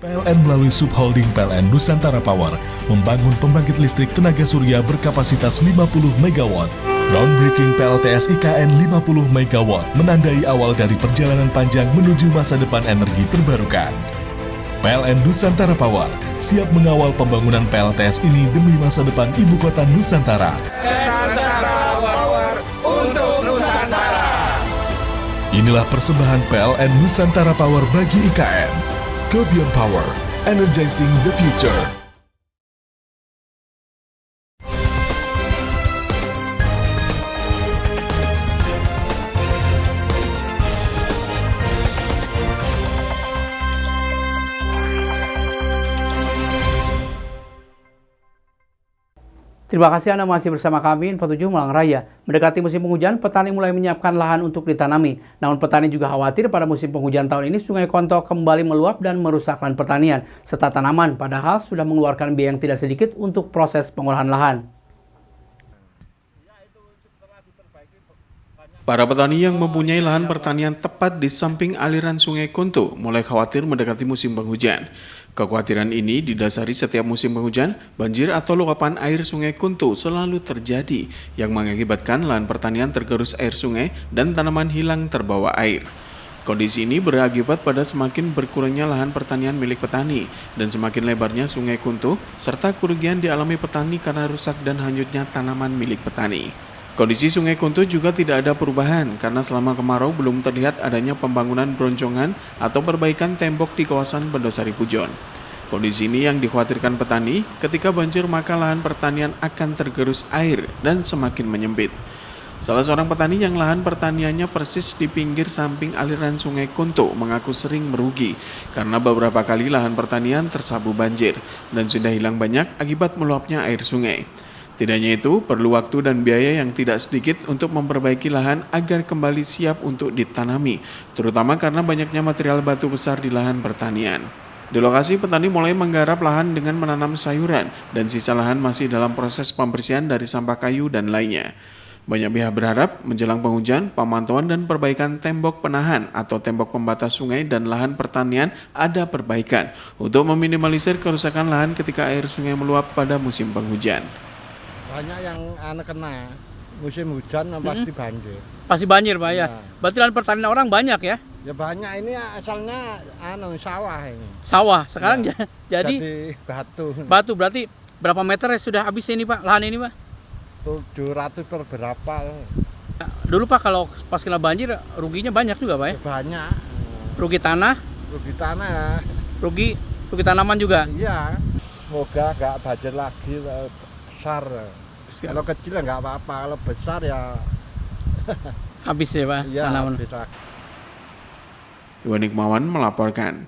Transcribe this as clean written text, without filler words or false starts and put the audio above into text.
PLN melalui subholding PLN Nusantara Power membangun pembangkit listrik tenaga surya berkapasitas 50 MW. Groundbreaking PLTS IKN 50 MW menandai awal dari perjalanan panjang menuju masa depan energi terbarukan. PLN Nusantara Power siap mengawal pembangunan PLTS ini demi masa depan ibu kota Nusantara. Nusantara Power untuk Nusantara. Inilah persembahan PLN Nusantara Power bagi IKN. Go Beyond Power, energizing the future. Terima kasih Anda masih bersama kami, Info 7 Malang Raya. Mendekati musim penghujan, petani mulai menyiapkan lahan untuk ditanami. Namun petani juga khawatir pada musim penghujan tahun ini Sungai Konto kembali meluap dan merusak lahan pertanian, serta tanaman, padahal sudah mengeluarkan biaya yang tidak sedikit untuk proses pengolahan lahan. Para petani yang mempunyai lahan pertanian tepat di samping aliran Sungai Konto mulai khawatir mendekati musim penghujan. Kekhawatiran ini didasari setiap musim penghujan, banjir atau luapan air Sungai Konto selalu terjadi yang mengakibatkan lahan pertanian tergerus air sungai dan tanaman hilang terbawa air. Kondisi ini berakibat pada semakin berkurangnya lahan pertanian milik petani dan semakin lebarnya Sungai Konto serta kerugian dialami petani karena rusak dan hanyutnya tanaman milik petani. Kondisi Sungai Konto juga tidak ada perubahan karena selama kemarau belum terlihat adanya pembangunan broncongan atau perbaikan tembok di kawasan Bendosari Pujon. Kondisi ini yang dikhawatirkan petani, ketika banjir maka lahan pertanian akan tergerus air dan semakin menyempit. Salah seorang petani yang lahan pertaniannya persis di pinggir samping aliran Sungai Konto mengaku sering merugi karena beberapa kali lahan pertanian tersapu banjir dan sudah hilang banyak akibat meluapnya air sungai. Tidak hanya itu, perlu waktu dan biaya yang tidak sedikit untuk memperbaiki lahan agar kembali siap untuk ditanami, terutama karena banyaknya material batu besar di lahan pertanian. Di lokasi, petani mulai menggarap lahan dengan menanam sayuran, dan sisa lahan masih dalam proses pembersihan dari sampah kayu dan lainnya. Banyak pihak berharap menjelang penghujan, pemantauan dan perbaikan tembok penahan atau tembok pembatas sungai dan lahan pertanian ada perbaikan untuk meminimalisir kerusakan lahan ketika air sungai meluap pada musim penghujan. Banyak yang kena musim hujan pasti banjir. Pasti banjir Pak ya? Berarti lahan pertanian orang banyak ya? Ya banyak, ini asalnya sawah ini. Sawah, sekarang ya, jadi batu. Batu, berarti berapa meter ya sudah habis ini Pak, lahan ini Pak? 700 per berapa. Dulu Pak kalau pas kena banjir ruginya banyak juga Pak ya? Banyak. Rugi tanah? Rugi tanah ya. Rugi tanaman juga? Iya, semoga nggak banjir lagi besar. Kalau kecil ya nggak apa-apa, kalau besar ya habis ya Pak iya, tanaman. habis lagi. Iwan Hikmawan melaporkan.